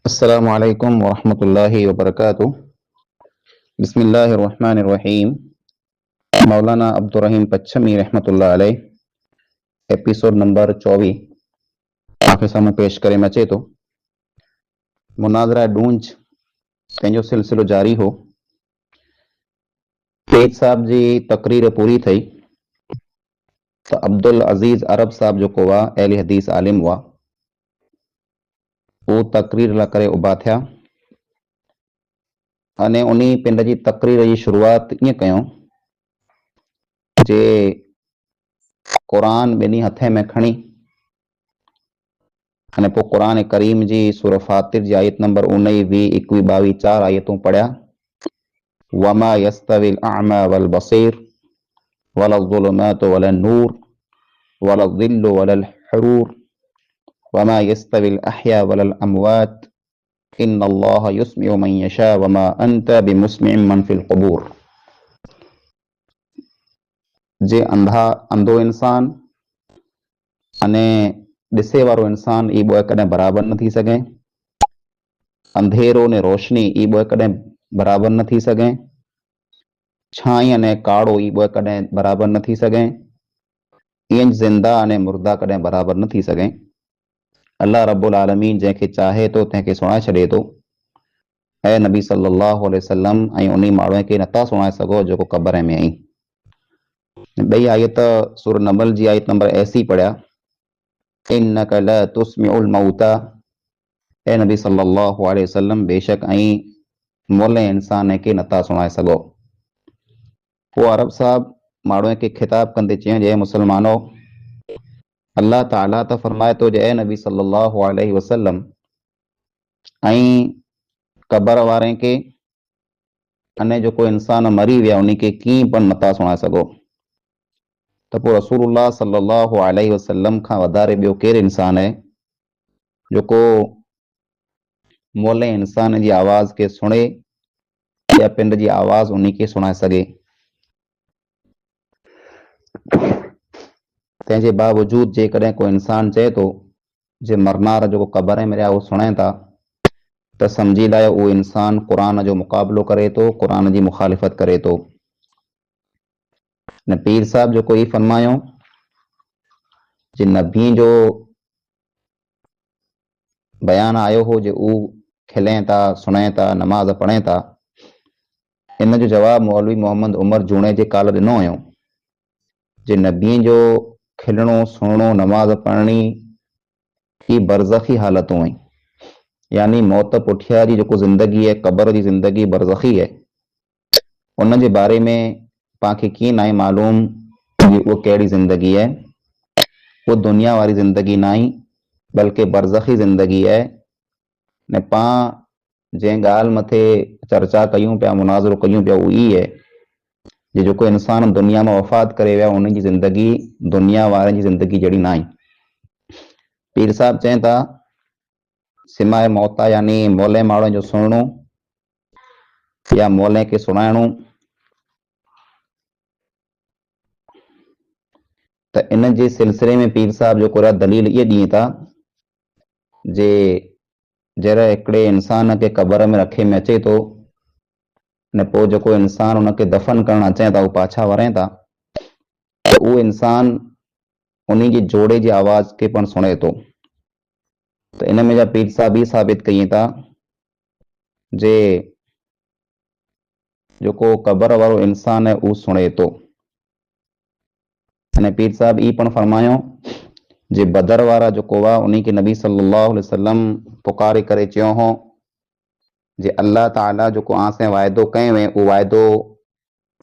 अस्सलामु अलैकुम वरहमतुल्लाहि वबरकातुह। बिस्मिल्लाहिर्रहमानिर्रहीम। मौलाना अब्दुर्रहीम पच्छमी रहमतुल्लाह अलैह एपिसोड नंबर 24 तव्हांखे साम्हूं पेश करे अचे थो। मुनाज़रा डूंज पंहिंजो सिलसिलो जारी हो। पेज साहब जी तकरीर पूरी थी तो अब्दुल अज़ीज़ अरब साहब जो हुआ अहले हदीस आलिम हुआ, वो तकरीर ला करे उभा थिया अने उन्हीं पिंड जी तकरीर जी शुरुआत ईअं कयूं जे क़ुरान ॿिन्ही हथे में खणी अने पोइ क़ुरान करीम जी सूरह फातिर जी आयत नंबर 19, 20, 21, 22 4 आयतूं पढ़िया। वमा यस्तविल अअमा वल बसीर वला ज़ुलुमातु वला नूर वला ज़िल्लु वला हरूर वमा यस्तविल अहया वल अमवात इन्नल्लाह युस्मिउ मन यशा वमा अंत बिमुस्मिइन मन फिल क़ुबूर। जे अंधो इंसान अने ॾिसे वारो इंसान ई ॿ कॾहिं बराबरि न थी सघे। अंधेरो ने रोशनी ई ॿ कॾहिं बराबरि न थी सघे। छाई अने काड़ो ई ॿ कॾहिं बराबरि न थी सघे। ईअं ज़िंदा अने मुर्दा कॾहिं बराबरि न थी सघे। अल्लाह रब्बुल आलमीन जंहिंखे चाहे थो तंहिंखे सुणाए छॾे थो। ऐं नबी सल्लल्लाहु अलैहि वसल्लम ऐं उन माण्हूअ खे नथा सुणाए सघो जेको क़बर में आई। ॿई आयत सूरह नमल जी आयत नंबर 80 पढ़िया। इन्नका ला तुस्मिउल मौता, ऐं नबी सल्लल्लाहु अलैहि वसल्लम बेशक ऐं मोले इंसान खे नथा सुणाए सघो। पोइ अरब साहब माण्हूअ खे ख़िताब कंदे चयो, जय मुसलमानो, अल्लाह ताला त फरमाए थो जय नबी सल्लल्लाहु अलैहि वसल्लम ऐं क़बर वारे खे अने जेको इंसान मरी विया उन खे कीअं पण नथा सुणाए सघो। त पोइ रसूलुल्लाह सल्लल्लाहु अलैहि वसल्लम खां वधारे ॿियो केरु इंसान आहे जेको मोले इंसान जी आवाज़ खे सुणे या पिंड जी आवाज़ उन खे सुणाए सघे। तंहिंजे बावजूद जेकॾहिं को इंसान चए थो जे मरनार जेको क़बर में रहिया उहो सुणे था त सम्झी लाइ उहो इंसान क़ुरान जो मुक़ाबिलो करे थो, क़ुरान जी मुखालिफ़त करे थो। न पीर साहब जेको ई फरमायो जे नबी जो बयान आयो हो जे उहो खिलें था, सुणे था, नमाज़ पढ़े था। इन जो जवाब मौलवी मोहम्मद उमर जूणे जे काल ॾिनो हुयो जे नबी जो खिलणो, सुणणो, नमाज़ पढ़णी ही बरज़खी हालतूं आहिनि, यानी मौत पुठियां जी जेको ज़िंदगी आहे, क़बर जी ज़िंदगी बरज़खी आहे। उन जे बारे में पाण कीअं न आहे मालूम उहो कहिड़ी ज़िंदगी आहे। वो दुनिया वारी ज़िंदगी ना ही बल्कि बरज़खी ज़िंदगी है। ने पां जंहिं ॻाल्हि मथे चर्चा कयूं पिया, मुनाज़रो कयूं पिया, उहो ई है जे जेको इंसान दुनिया में वफ़ात करे विया उन जी ज़िंदगी दुनिया वारनि जी ज़िंदगी जहिड़ी ना आहे। पीर साहब चवनि था सिमाए मौता यानी मोले माण्हू जो सुणणो या मोले खे सुणाइणो। त इन जे सिलसिले में पीर साहब जेको आहे दलील इहे ॾिए था जे जहिड़ा हिकिड़े इंसान खे क़बर में रखे में अचे थो ने पोइ जेको इंसान उनखे दफ़न करणु अचे था, उहो पाछा वरे था, त उहो इंसान उन जी जोड़े जी आवाज़ खे पण सुणे थो। त इन में जा पीर साहब ई साबित कई था जे जेको क़बर वारो इंसान आहे उहो सुणे थो। अने पीर साहब ई पण फरमायो जे बदर वारा जेको हुआ उन खे नबी सल्लल्लाहु अलैहि वसल्लम पुकारे करे चयो हो जे अल्लाह ताला जेको आसे वाइदो कयो हुई उहो वाइदो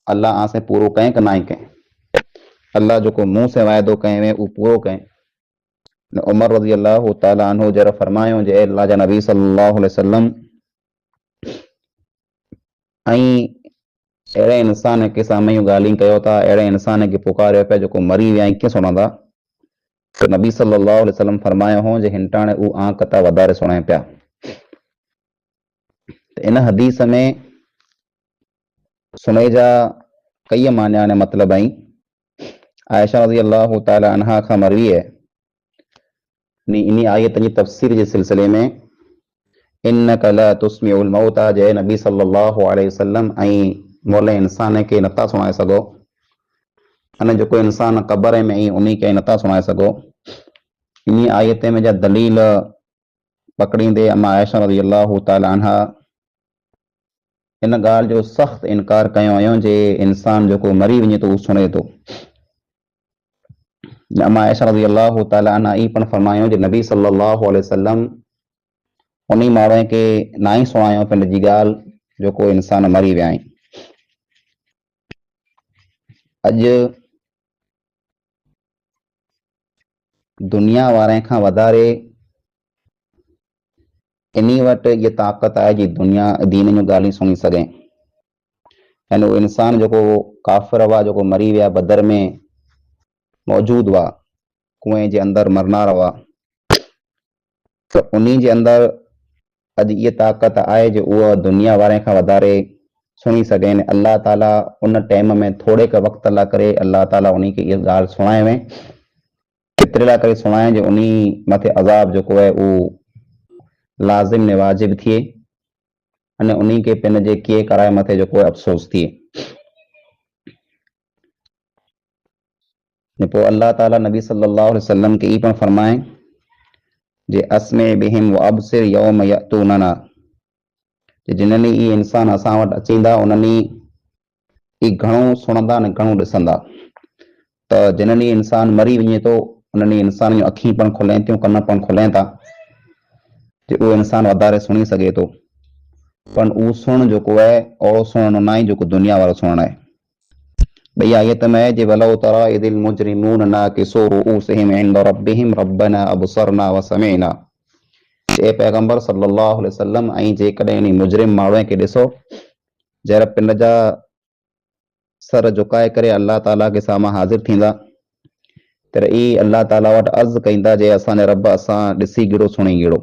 अल्लाह आसे पूरो करें कि ना ही करें। अल्लाह जेको मुंह से वाइदो कयो हुई उहो पूरो करें। उमर रज़ी अल्लाह ताला अन्हु जरा फरमायो जे अल्लाह जा नबी सल्लल्लाहु अलैहि वसल्लम ऐं अहिड़े इंसान के साम्हूं इहो ॻाल्हियूं कयो था, अहिड़े इंसान खे पुकारियो पिया जेको मरी विया आहिनि, कीअं सुणंदा। त नबी सल्लल्लाहु अलैहि वसल्लम फरमायो हो जे हिनटाणे उहो आंख था वधारे सुणे पिया। त इन हदीस में सुने जा कई माना ने मतिलब आई। आयशा रज़ी अल्लाह ताला अन्हा खां मरवी है इन आयत जी तफ़सीर जे सिलसिले में इन्नक ला तुस्मिउल मौता जय नबी सल्लल्लाहु अलैहि वसल्लम ऐं मोल इंसान खे नथा सुणाए सघो अने जेको इंसान क़बर में उन्हीं खे नथा सुणाए सघो। इन आयत में जा दलील पकड़ींदे अम्मा आयशा रज़ी अल्लाह ताला अन्हा इन ॻाल्हि जो सख़्तु इनकार कयो हुयो जे इंसान जेको मरी वञे थो उहो सुणे थो। अम्मा आयशा रज़ी अल्लाह ताला अन्हा ई पण फरमायो जे नबी सल्लल्लाहु अलैहि वसल्लम उन माण्हू खे ना ई सुणायो पिण जी ॻाल्हि जेको इंसान मरी विया आहिनि। अॼु दुनिया वारे खां वधारे इन वटि इहा ताक़त आहे जी दुनिया दीन जूं ॻाल्हियूं सुणी सघे। यानी उहो इंसान जेको काफ़िर हुआ जेको मरी विया बदर में मौजूदु हुआ कुएं जे अंदरि मरनार हुआ त उन जे अंदरि अॼु इहा ताक़त आहे जो उहा दुनिया वारे खां वधारे सुणी सघनि। अल्लाह ताला उन टाइम में थोरे क वक़्त लाइ करे अल्लाह ताला उन खे इहा ॻाल्हि सुणाए एतिरे लाइ करे सुणाए जो उन मथे अज़ाब जेको आहे उहो लाज़िम ने वाजिब थिए अने उन खे पिन जे किए कराए मथे जेको आहे अफ़सोस थिए। पोइ अल्लाह ताला नबी सल्लल्लाहु अलैहि वसल्लम खे ई पण फरमाए जे अस्मे बिहिम व अबसिर यौम यअतूनना जिन्हनि ई इंसान असां वटि अचींदा उन्हनि ई घणो सुणंदा ने घणो ॾिसंदा। त जिन्हनि ई इंसान मरी वञे थो उन्हनि इंसान जूं अखियूं पण खुलनि थियूं कन पण खुलनि था जे उहो इंसान वधारे सुणी सघे थो पण उहो सुण जेको आहे ओड़ो सुणणो न आहे जेको दुनिया वारो सुणणु आहे। भई आयत में जे वलो तरा इदिल मुजरिमून नाकिसू रुऊसिहिम इंद रब्बिहिम रब्बना अबसरना व समिअना ए पैगंबर सल्लल्लाहु अलैहि वसल्लम ऐं जेकॾहिं इन मुजरिम माण्हू खे ॾिसो जहिड़ा पिंड जा सर झुकाए करे अल्लाह ताला के साम्हूं हाज़िर थींदा तर ई अल्लाह ताला वटि अर्ज़ु कईंदा जे असांजे रब असां ॾिसी गिड़ो सुणी गिड़ो।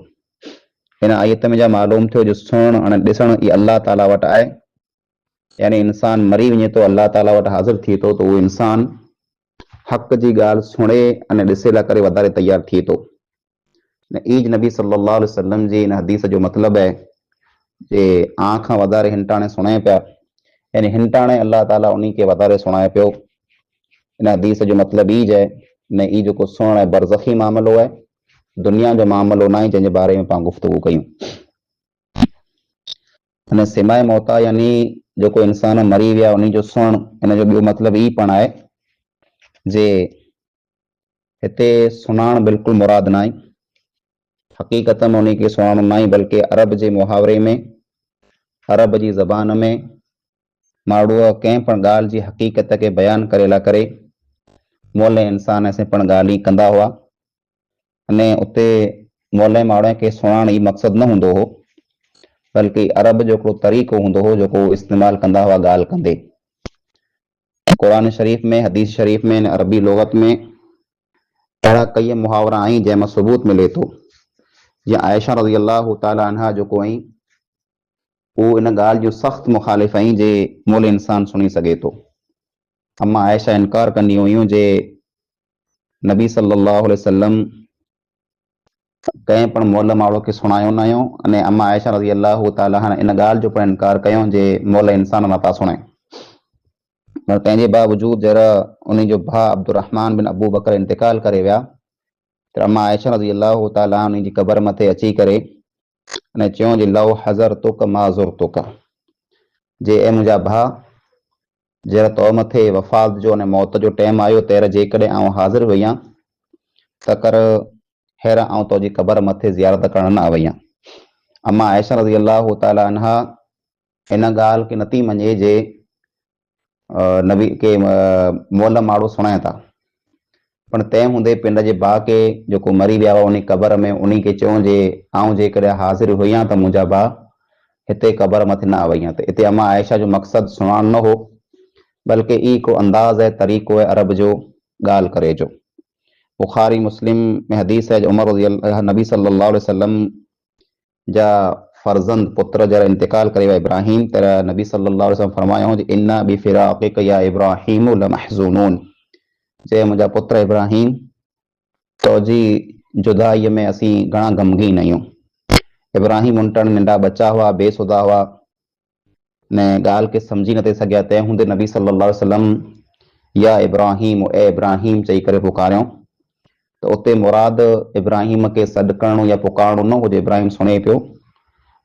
हिन आयत में जा मालूम थियो जो सुणणु ऐं ॾिसणु ई अल्लाह ताला वटि आहे। यानी इंसान मरी वञे थो अल्लाह ताला वटि हाज़िर थिए थो त उहो इंसान हक़ जी ॻाल्हि सुणे अने ॾिसे लाइ करे वधारे तयारु थिए थो। ईज नबी सल्लल्लाहु अलैहि वसल्लम जी इन हदीस जो मतिलबु आहे जे आं खां वधारे हिनटाणे सुणे पिया यानी हिनटाणे अल्लाह ताला उन खे वधारे सुणाए पियो। इन हदीस जो मतिलबु ई आहे न ई जेको सुणणु आहे बरज़खी मामिलो आहे दुनिया जो मामिलो न आहे जंहिंजे बारे में पाण गुफ़्तगू कयूं। अने सिमाए मौता यानी जेको इंसान मरी विया उन जो सुणणु इन जो ॿियो मतिलबु ई पण आहे जे हिते सुञाण बिल्कुलु मुराद न आहे हक़ीक़त में उन खे सुञाणो न आहे बल्कि अरब जे मुहावरे में अरब जी ज़बान में माण्हूअ कंहिं पण ॻाल्हि जी हक़ीक़त खे बयानु करे लाइ करे मोले इंसान से पण ॻाल्हि कंदा हुआ अने उते मोले माण्हू खे सुञाण ई मक़सदु न हूंदो हो बल्कि अरब जो हिकिड़ो तरीक़ो हूंदो हो जेको इस्तेमालु कंदा हुआ ॻाल्हि कंदे। क़ुरान शरीफ़ में हदीस शरीफ़ में अरबी लोगत में अहिड़ा कई मुहावरा आहिनि जंहिंमां सबूत मिले थो। जीअं आयशा रज़ी अल्लाह ताला अन्हा जेको आई उहो इन ॻाल्हि जो सख़्तु मुखालिफ़ आई जे मोल इंसान सुणी सघे थो। अम्मा आयशा इनकार कंदी हुयूं जे नबी सल्लल्लाहु अलैहि वसल्लम कंहिं पण मोल माण्हू खे सुणायो न आहियो अने अम्मा आयशा रज़ी अल्लाह ताला इन ॻाल्हि जो पण इनकार कयो जे मोल इंसान नथा सुणे। पर तंहिंजे बावजूद जरा उन जो भाउ अब्दुर्रहमान बिन अबू बकर इंतिकाल करे विया त अम्मा आयशा रज़ी अल्लाह ताला उन जी क़बर मथे अची करे अने चयो जे लव हज़र तुक माज़ुर तुक जे ए मुंहिंजा भाउ जहिड़ा तो मथे वफ़ात जो अने मौत जो टाइम आयो तेर जेकॾहिं आउं हाज़िर हुई आहियां त कर हेर आउं तुंहिंजी क़बर मथे ज़ियारत करण न आई आहियां। अम्मा आयशा रज़ी अल्लाह ताला अन्हा इन ॻाल्हि खे नथी मञे जे नबी के मोल माण्हू सुणाए था पण तंहिं हूंदे पिंड जे भाउ खे जेको मरी विया हुआ उन क़बर में उन खे चयो जे आउं जेकॾहिं हाज़िर हुई आहियां त मुंहिंजा भाउ हिते क़बर मथे न आई आहियां। त हिते अम्मा आयशा जो मक़सदु सुञाण न हो बल्कि ई को अंदाज़ है तरीक़ो है अरब जो ॻाल्हि करे जो। बुखारी मुस्लिम में हदीस है उमर नबी सल्लल्लाहु अलैहि वसल्लम जा फर्जंद पुत्र जरा इंतिकाल करे विया इब्राहिम तर नबी सल्लल्लाहु अलैहि वसल्लम फरमायो इन्ना बिफिराक़िक या इब्राहिम लमहज़ूनून जे मुंहिंजा पुत्र इब्राहिम तुंहिंजी जुदाईअ में असीं घणा गमगीन आहियूं। इब्राहिम उन नंढा बच्चा हुआ, बेसुदा हुआ ने ॻाल्हि खे सम्झी न थे सघिया। तंहिं हूंदे नबी सल्लल्लाहु अलैहि वसल्लम या इब्राहिम ए इब्राहिम चई करे पुकारियो। त उते मुराद इब्राहिम खे सॾु करणो या पुकारणो न हुजे, इब्राहिम सुणे पियो,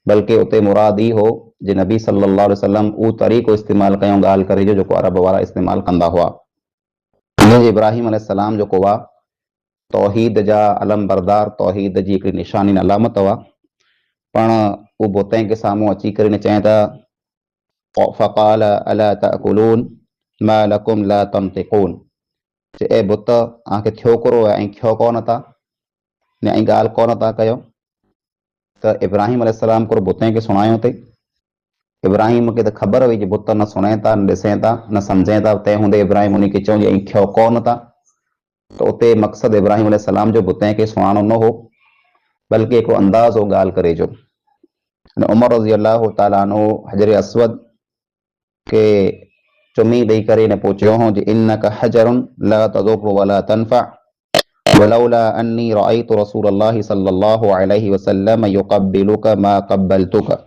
बल्कि उते मुराद ई हो जे नबी सल्लल्लाहु अलैहि वसल्लम उहो तरीक़ो इस्तेमालु कयूं ॻाल्हि करे जो जेको अरब वारा इस्तेमालु कंदा हुआ। इब्राहिम अलैहिस्सलाम जेको हुआ तौहीद जा अलम बरदार, तौहीद जी हिकिड़ी निशानी अलामत हुआ, पण उहो बुतनि के साम्हूं अची करे न चवनि था फ़क़ाल अला तअकुलून मा लकुम ला तंतिक़ून, जे ए बुत तव्हांखे थियो करो ऐं खियो कोन था ने ऐं ॻाल्हि कोन था कयो। त इब्राहिम अलैहिस्सलाम को बुतनि खे सुणायो अथई। इब्राहिम खे त ख़बर हुई जो बुत न सुणे था, न ॾिसे था, न सम्झे था, तंहिं हूंदे इब्राहिम उन खे चऊं ऐं खियो कोन था। त उते मक़सदु इब्राहिम अलैहिस्सलाम जो बुतनि खे सुञाणो न हो, बल्कि हिकिड़ो अंदाज़ हो ॻाल्हि करे जो। उमर रज़ी अल्लाह ताला अन्हु हजर अस्वद के चुमी ॾेई करे न पोइ चयो हो जे इन्नका हजरुन ला तदुर्रु वला तनफ़अ वलौला अन्नी रअयतु रसूलल्लाह सल्लल्लाहु अलैहि वसल्लम युक़ब्बिलुका मा क़ब्बलतुका,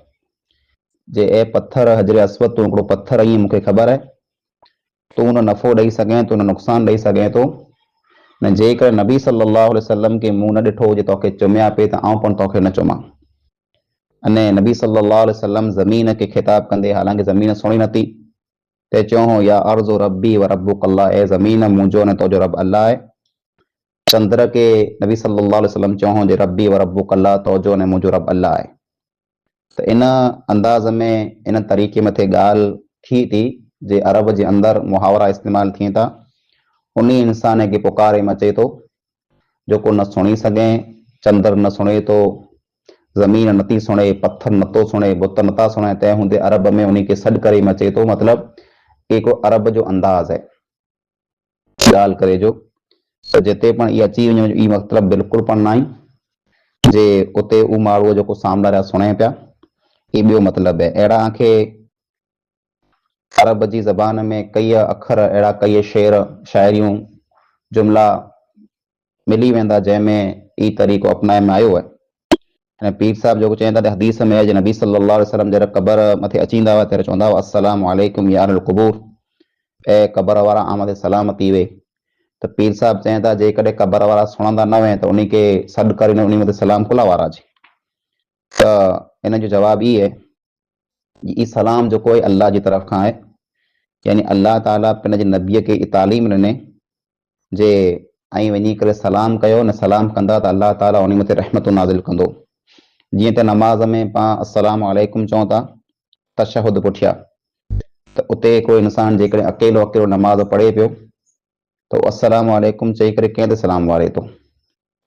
जे ए पत्थर हजर अस्वद तूं हिकिड़ो पत्थर आहीं, मूंखे ख़बर आहे तूं न नफ़ो ॾेई सघे थो न नुक़सानु ॾेई सघे थो, न जेकर नबी सल्लल्लाहु अलैहि वसल्लम खे मूं न ॾिठो हुजे तोखे चुमिया पे त आउं पण तोखे न चुमां। अने नबी सल्लल्लाहु अलैहि वसल्लम ज़मीन खे ख़िताब कंदे, हालांकि ज़मीन सुणी नथी, ते चयो हो या अर्ज़ु रब्बी व रब्बुक अल्लाह, ए ज़मीन मुंहिंजो न तुंहिंजो रब अल्लाह आहे। चंद्र के नबी सल्लल्लाहु अलैहि वसल्लम चयो हो जे रब्बी व रब्बुक अल्लाह, तुंहिंजो न मुंहिंजो रब अल्लाह आहे। त इन अंदाज़ में इन तरीक़े मथे ॻाल्हि थी थी जे अरब जे अंदरि मुहावरा इस्तेमालु थियनि था। उन इंसान खे पुकारे मचे थो जेको न सुणी सघे, चंद्र न सुणे थो, ज़मीन नथी सुणे, पत्थर नथो सुणे, बुत नथा सुणे, तंहिं हूंदे अरब में उन खे सॾु करे मचे थो। मतिलबु हिकिड़ो अरब जो अंदाज़ है ॻाल्हि करे जो। त जिते पण इहा अची वञे ई मतिलबु बिल्कुलु पण न आहे जे उते उहो माण्हू जेको सामने वारा सुणे पिया, ही ॿियो मतिलबु है। अहिड़ा खे अरब जी ज़बान में कई अखर अहिड़ा, कई शेर शाइरियूं जुमला मिली वेंदा जंहिंमें ई तरीक़ो अपनाए में आयो आहे। ऐं पीर साहिब जेको चवनि था हदीस में आहे, नबी सल्लल्लाहु अलैहि वसल्लम जॾहिं क़बर मथे अचींदा हुआ ત્યારે चवंदा हुआ अस्सलामु अलैकुम या अहलल क़ुबूर, ऐं क़बर वारा आमद सलाम थी वे। त पीर साहिब चवनि था जेकॾहिं क़बर वारा सुणंदा न वे त उन खे सॾु करे उन मथे सलाम खुला वारा जी। त इन जो जवाबु ई आहे ई सलाम जेको आहे अल्लाह जी तरफ़ खां आहे, यानी अल्लाह ताला पंहिंजे नबीअ खे तालीम ॾिने जे ऐं वञी करे सलाम कयो, न सलाम कंदा त अल्लाह ताला उन मथे रहमत नाज़िल कंदो। जीअं त नमाज़ में पाण अस्सलामु अलैकुम चऊं था तशहुद पुठियां, त उते कोई इंसान जेकॾहिं अकेलो अकेलो नमाज़ पढ़े पियो तो अस्सलामु अलैकुम चई करे कंहिं ते सलाम वारे थो,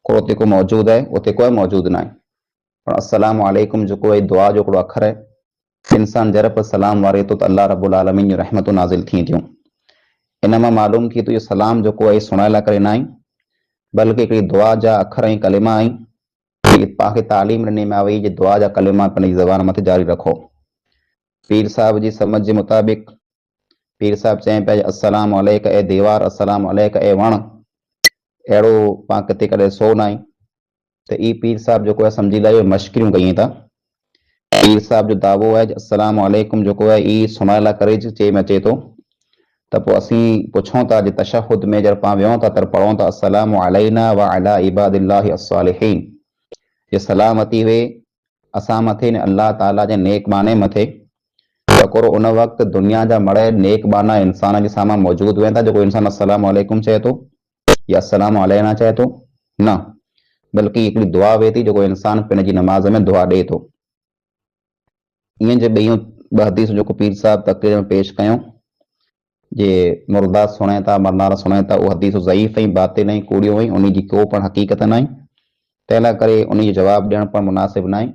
को उते को मौजूदु आहे, उते कोई मौजूदु न आहे, पर अस्सलामु अलैकुम जेको आहे दुआ जो हिकिड़ो अखर आहे। इंसान जर पर सलाम वारे थो त अल्लाह रब्बुल आलमीन जो रहमतूं नाज़िल थी थियूं। इन मां मालूम थी थो इहो सलाम जेको आहे सुणाए लाइ करे न आहे, बल्कि हिकिड़ी दुआ जा अखर ऐं कलिमा आई पाण खे तालीम ॾिनी में वई जे दुआ जा कलिमा पंहिंजी ज़बान मथे जारी रखो। पीर साहिब जी समझ जे मुताबिक़ पीर साहिब चवनि पिया अस्सलामु अलैक ए दीवार, अस्सलामु अलैक ए वण, अहिड़ो पाण किथे कॾहिं सो न आहे। त ई पीर साहिब जेको आहे सम्झी लाइ मश्किरियूं कयूं था। पीर साहिब जो दावो आहे अस्सलामु अलैकुम जेको आहे ई सुणाए लाइ करे चई में अचे थो। त पोइ असीं पुछूं था जे तशहुद में जॾहिं पाण वियूं था त पढ़ूं था अस्सलामु अलैना व अला इबादिल्लाहि अस्सालिहीन, जे सलामती वे असां मथे ने अल्लाह ताला जे नेक बाने मथे। त कोरो उन वक़्तु दुनिया जा मड़े नेक बाना इंसान जे साम्हूं मौजूदु वेंदा जेको इंसान अस्सलामु अलैकुम चए थो या अस्सलामु अलैना चए थो, न बल्कि हिकिड़ी दुआ वे थी जेको इंसान पंहिंजी नमाज़ में दुआ ॾे थो। ईअं जे ॿियूं ॿ हदीस जेको पीर साहिब तक़रीर में पेश कयूं जे मुर्दा सुणे था मरनार सुणे था, उहा हदीस ज़ईफ़ ऐं बातिल ऐं कूड़ियूं ऐं उन जी को पण हक़ीक़त न आहे। तंहिं लाइ करे उन जो जवाबु ॾियणु पण मुनासिबु न आहे,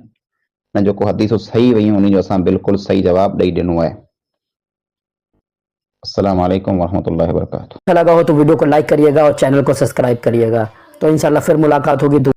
न जेको हदीसूं सही वयूं उन जो असां बिल्कुलु सही जवाबु ॾेई ॾिनो आहे। अस्सलामु अलैकुम वरहमतुल्लाहि वबरकातुहू। अच्छा लगा हो तो वीडियो को लाइक करिएगा और चैनल को सब्सक्राइब करिएगा। तो इंशाल्लाह फिर मुलाकात होगी।